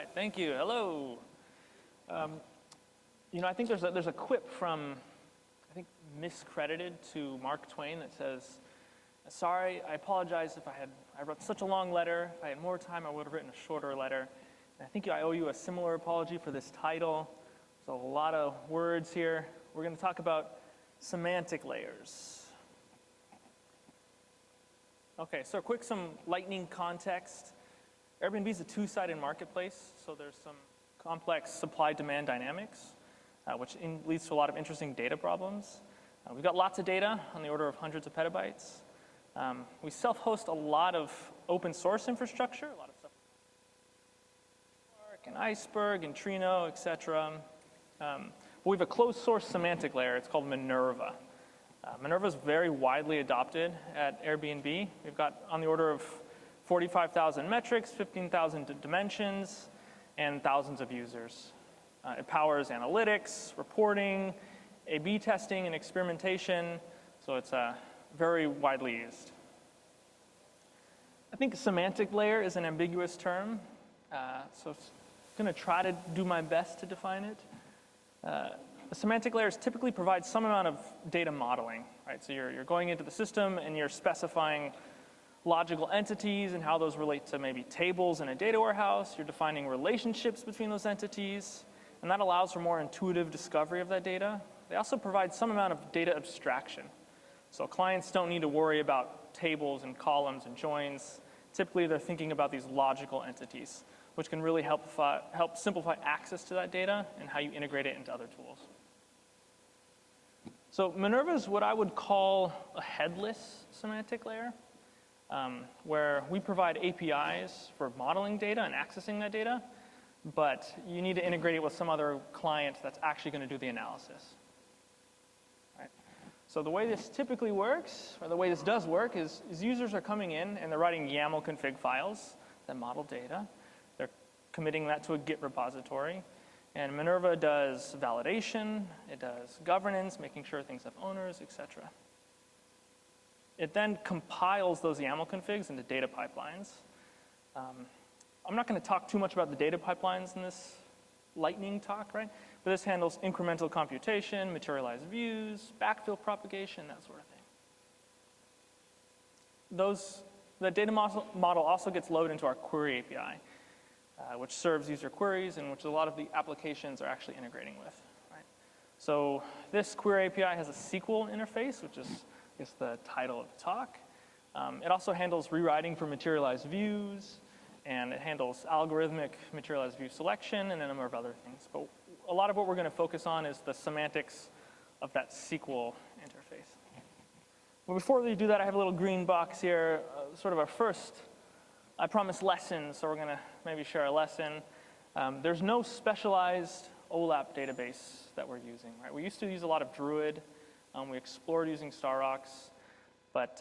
right, thank you. Hello. I think there's a quip from, I think, miscredited to Mark Twain that says, "Sorry, I apologize if I wrote such a long letter. If I had more time, I would have written a shorter letter." And I think I owe you a similar apology for this title. There's a lot of words here. We're going to talk about semantic layers. Okay, so some lightning context. Airbnb is a two-sided marketplace, so there's some complex supply-demand dynamics, which leads to a lot of interesting data problems. We've got lots of data on the order of hundreds of petabytes. We self-host a lot of open source infrastructure, a lot of stuff, Barak and Iceberg and Trino, et cetera. We have a closed source semantic layer. It's called Minerva. Minerva is very widely adopted at Airbnb. We've got on the order of 45,000 metrics, 15,000 dimensions, and thousands of users. It powers analytics, reporting, A/B testing, and experimentation, so it's very widely used. I think semantic layer is an ambiguous term, so I'm going to try to do my best to define it. The semantic layers typically provide some amount of data modeling, right? So you're going into the system and you're specifying logical entities and how those relate to maybe tables in a data warehouse. You're defining relationships between those entities, and that allows for more intuitive discovery of that data. They also provide some amount of data abstraction. So clients don't need to worry about tables and columns and joins. Typically, they're thinking about these logical entities, which can really help simplify access to that data and how you integrate it into other tools. So Minerva is what I would call a headless semantic layer, where we provide APIs for modeling data and accessing that data, but you need to integrate it with some other client that's actually going to do the analysis. Right? So the way this typically works, or the way this does work, is users are coming in and they're writing YAML config files that model data. They're committing that to a Git repository. And Minerva does validation, it does governance, making sure things have owners, et cetera. It then compiles those YAML configs into data pipelines. I'm not going to talk too much about the data pipelines in this lightning talk, right? But this handles incremental computation, materialized views, backfill propagation, that sort of thing. The data model also gets loaded into our query API, which serves user queries and which a lot of the applications are actually integrating with, right? So this query API has a SQL interface, which is the title of the talk. It also handles rewriting for materialized views, and it handles algorithmic materialized view selection and a number of other things. But a lot of what we're going to focus on is the semantics of that SQL interface. But before we do that, I have a little green box here, sort of our first, I promised lessons, so we're going to maybe share a lesson. There's no specialized OLAP database that we're using, right? We used to use a lot of Druid. We explored using Starox, but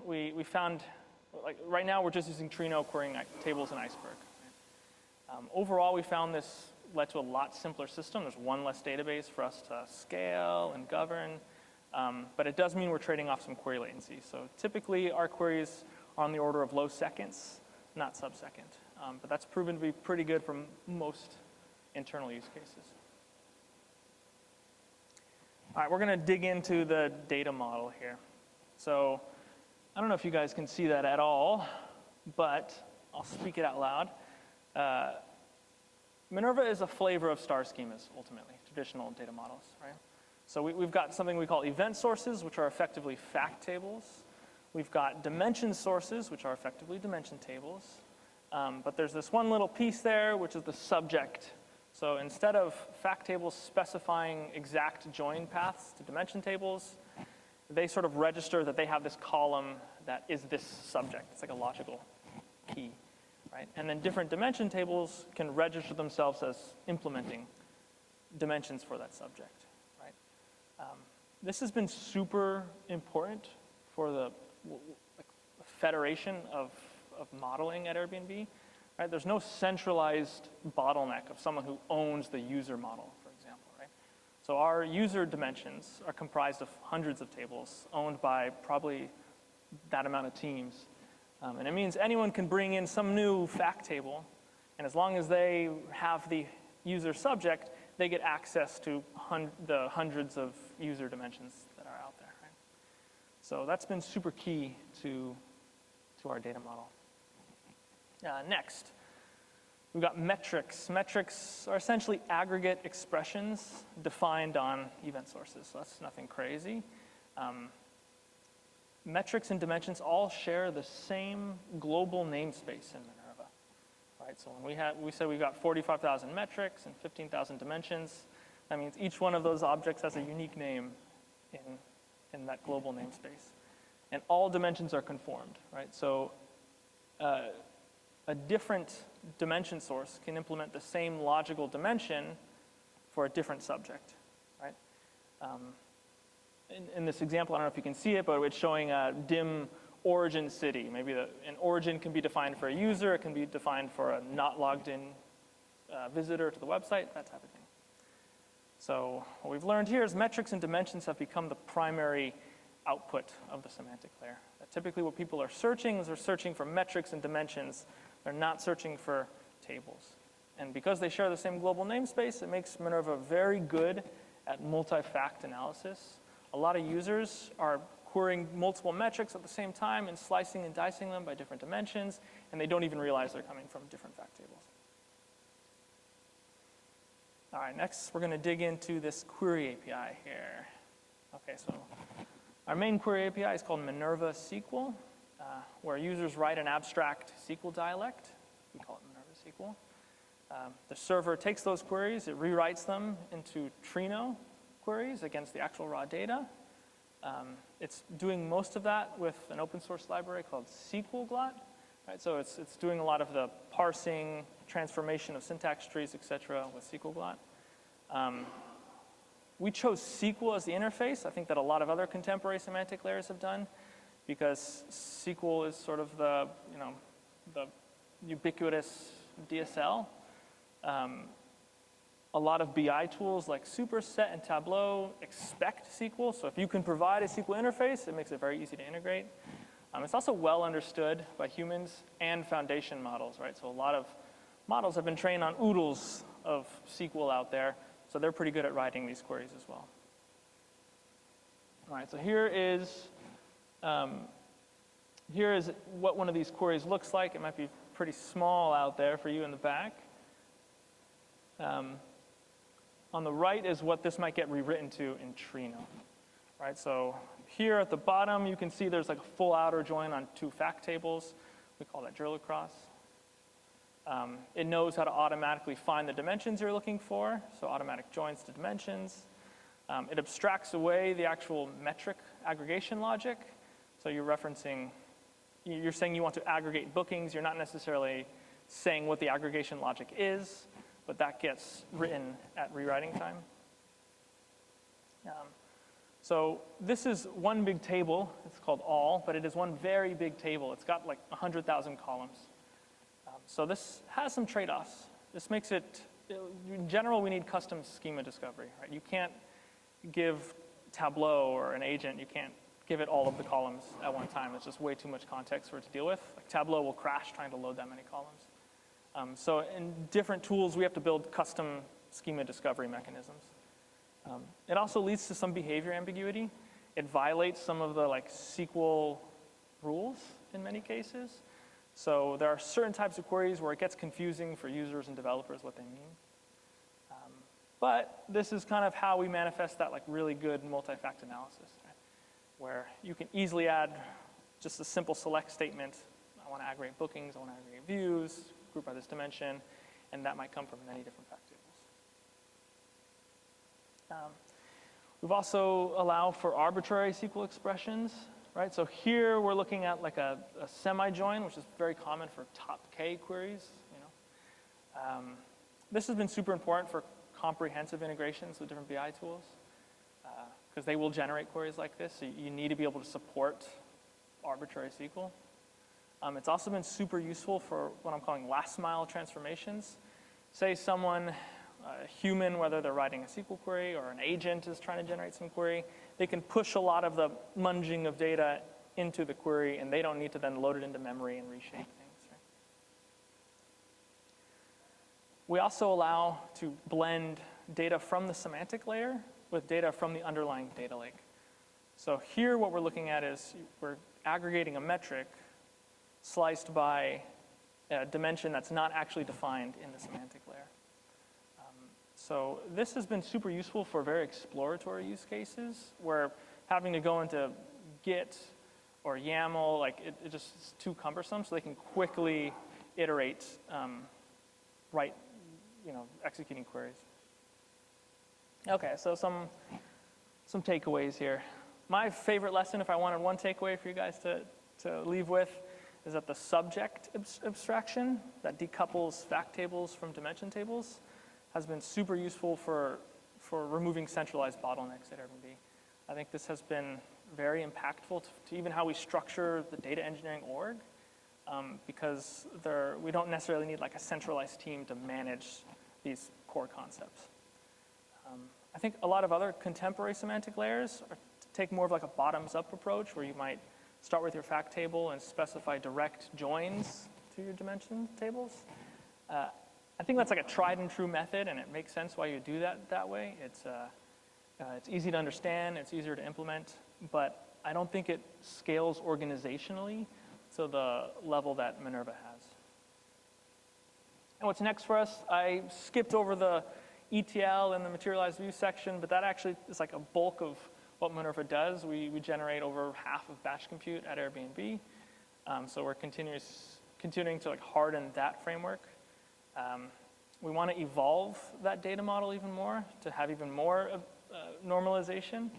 we found, like right now we're just using Trino querying tables in Iceberg. Overall, we found this led to a lot simpler system. There's one less database for us to scale and govern, but it does mean we're trading off some query latency. So typically, our queries are on the order of low seconds, not sub-second. But that's proven to be pretty good for most internal use cases. All right, we're going to dig into the data model here. So I don't know if you guys can see that at all, but I'll speak it out loud. Minerva is a flavor of star schemas, ultimately, traditional data models, right? So we've got something we call event sources, which are effectively fact tables. We've got dimension sources, which are effectively dimension tables. But there's this one little piece there, which is the subject. So instead of fact tables specifying exact join paths to dimension tables, they sort of register that they have this column that is this subject. It's like a logical key, right? And then different dimension tables can register themselves as implementing dimensions for that subject, right? This has been super important for the federation of modeling at Airbnb. Right? There's no centralized bottleneck of someone who owns the user model, for example. Right? So our user dimensions are comprised of hundreds of tables owned by probably that amount of teams. And it means anyone can bring in some new fact table And as long as they have the user subject, they get access to the hundreds of user dimensions that are out there. Right? So that's been super key to our data model. Next, we've got metrics. Metrics are essentially aggregate expressions defined on event sources. So that's nothing crazy. Metrics and dimensions all share the same global namespace in Minerva. Right? So when we said we've got 45,000 metrics and 15,000 dimensions, that means each one of those objects has a unique name in that global namespace. And all dimensions are conformed. Right? So a different dimension source can implement the same logical dimension for a different subject. Right? In this example, I don't know if you can see it, but it's showing a dim origin city. Maybe an origin can be defined for a user. It can be defined for a not logged in visitor to the website, that type of thing. So what we've learned here is metrics and dimensions have become the primary output of the semantic layer. Typically what people are searching is they're searching for metrics and dimensions. They're not searching for tables. And because they share the same global namespace, it makes Minerva very good at multi-fact analysis. A lot of users are querying multiple metrics at the same time and slicing and dicing them by different dimensions, and they don't even realize they're coming from different fact tables. All right, next we're going to dig into this query API here. Okay, so our main query API is called MinervaSQL, where users write an abstract SQL dialect. We call it MinervaSQL. The server takes those queries, it rewrites them into Trino queries against the actual raw data. It's doing most of that with an open source library called SQLglot. Right? So it's doing a lot of the parsing, transformation of syntax trees, et cetera, with SQLglot. We chose SQL as the interface. I think that a lot of other contemporary semantic layers have done, because SQL is sort of the ubiquitous DSL. A lot of BI tools like Superset and Tableau expect SQL. So if you can provide a SQL interface, it makes it very easy to integrate. It's also well understood by humans and foundation models, right? So a lot of models have been trained on oodles of SQL out there, so they're pretty good at writing these queries as well. All right, so here is what one of these queries looks like. It might be pretty small out there for you in the back. On the right is what this might get rewritten to in Trino, right? So here at the bottom, you can see there's like a full outer join on two fact tables. We call that drill across. It knows how to automatically find the dimensions you're looking for, so automatic joins to dimensions. It abstracts away the actual metric aggregation logic. So you're saying you want to aggregate bookings. You're not necessarily saying what the aggregation logic is, but that gets written at rewriting time. So this is one big table. It's called all, but it is one very big table. It's got like 100,000 columns. So this has some trade-offs. This makes it, in general, we need custom schema discovery, right? You can't give Tableau or an agent, you can't give it all of the columns at one time. It's just way too much context for it to deal with. Like Tableau will crash trying to load that many columns. So in different tools, we have to build custom schema discovery mechanisms. It also leads to some behavior ambiguity. It violates some of the SQL rules in many cases. So there are certain types of queries where it gets confusing for users and developers what they mean. But this is kind of how we manifest that really good multi-fact analysis, right? Where you can easily add just a simple select statement. I want to aggregate bookings, I want to aggregate views, group by this dimension, and that might come from many different fact tables. We've also allowed for arbitrary SQL expressions, right? So here we're looking at a semi-join, which is very common for top K queries. This has been super important for comprehensive integrations with different BI tools, because they will generate queries like this. So you need to be able to support arbitrary SQL. It's also been super useful for what I'm calling last mile transformations. Say someone, a human, whether they're writing a SQL query or an agent is trying to generate some query, they can push a lot of the munging of data into the query, and they don't need to then load it into memory and reshape things. We also allow to blend data from the semantic layer with data from the underlying data lake. So here what we're looking at is we're aggregating a metric sliced by a dimension that's not actually defined in the semantic layer. So this has been super useful for very exploratory use cases where having to go into Git or YAML, like it just is too cumbersome, so they can quickly iterate, executing queries. Okay, so some takeaways here. My favorite lesson, if I wanted one takeaway for you guys to leave with, is that the subject abstraction that decouples fact tables from dimension tables has been super useful for removing centralized bottlenecks at Airbnb. I think this has been very impactful to even how we structure the data engineering org, because we don't necessarily need like a centralized team to manage these core concepts. I think a lot of other contemporary semantic layers take more of like a bottoms-up approach where you might start with your fact table and specify direct joins to your dimension tables. I think that's like a tried and true method, and it makes sense why you do that way. It's easy to understand, it's easier to implement, but I don't think it scales organizationally to the level that Minerva has. And what's next for us? I skipped over the ETL and the materialized view section, but that actually is like a bulk of what Minerva does. We generate over half of batch compute at Airbnb, so we're continuing to like harden that framework. We want to evolve that data model even more to have even more normalization.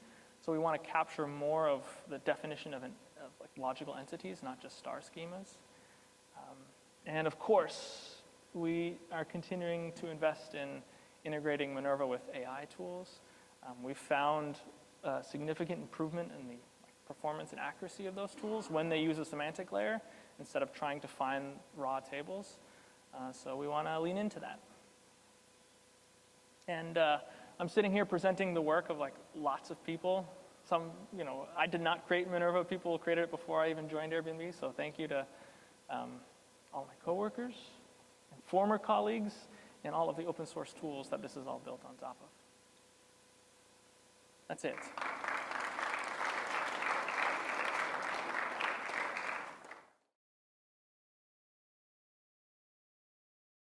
So we want to capture more of the definition of like logical entities, not just star schemas. And of course, we are continuing to invest in integrating Minerva with AI tools. We've found significant improvement in the performance and accuracy of those tools when they use a semantic layer instead of trying to find raw tables. So we want to lean into that. And I'm sitting here presenting the work of like lots of people. Some, I did not create Minerva. People created it before I even joined Airbnb. So thank you to all my coworkers and former colleagues and all of the open source tools that this is all built on top of. That's it.